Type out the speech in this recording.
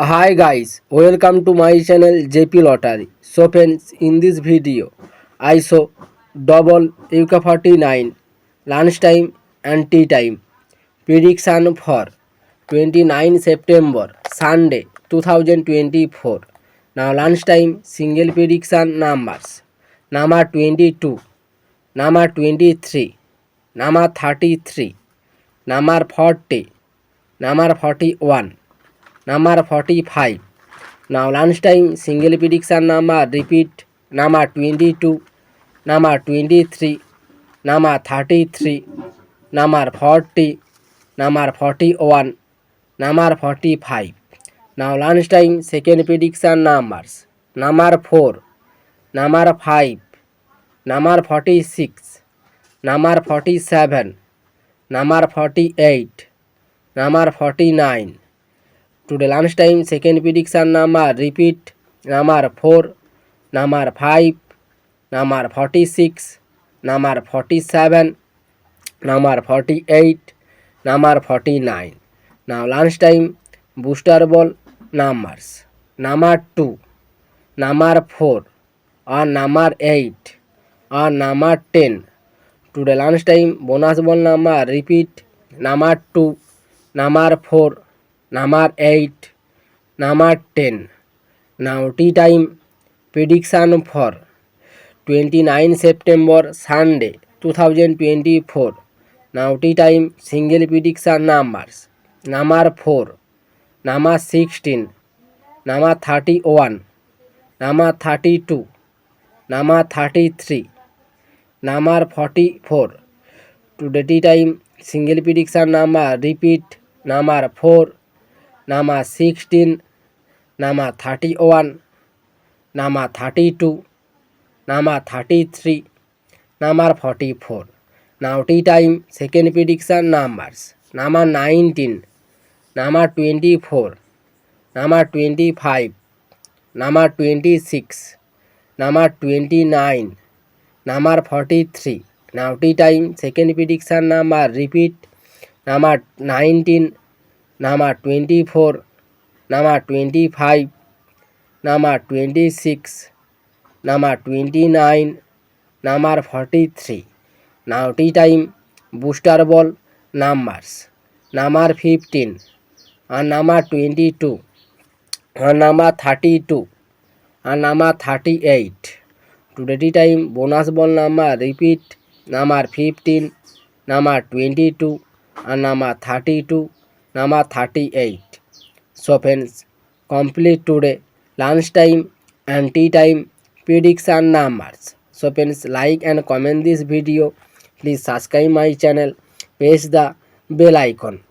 Hi guys, welcome to my channel JP Lottery. So friends, in this video, I show double UK49 lunchtime and tea time prediction for 29 September Sunday 2024. Now lunchtime single prediction numbers: number 22, number 23, number 33, number 40, number 41, number 45. Now lunchtime single prediction number repeat: number 22, number 23, number 33, number 40, number 41, number 45. Now lunchtime second prediction numbers: number 4, number 5, number 46, number 47, number 48, number 49. Today lunchtime second prediction number repeat: number 4, number 5, number 46, number 47, number 48, number 49. Now lunchtime booster ball numbers: number 2, number 4, or number 8, or number 10. Today lunchtime bonus ball number repeat: number 2, number 4, number 8, number 10. Now tea time prediction for 29 September Sunday 2024. Now tea time single prediction numbers: number 4, number 16, number 31, number 32, number 33, number 44. Today tea time single prediction number repeat: number 4, number 16, number 31, number 32, number 33, number 44. Now tea time second prediction numbers: number 19, number 24, number 25, number 26, number 29, number 43. Now tea time second prediction number repeat: number 19, number 24, number 25, number 26, number 29, number 43. Now tea time booster ball numbers: number 15, and number 22, and number 32, and number 38. Today tea time bonus ball number repeat: number 15, number 22, and number 32, number 38. So friends, complete today lunchtime and tea time prediction numbers. So friends, like and comment this video. Please subscribe my channel. Press the bell icon.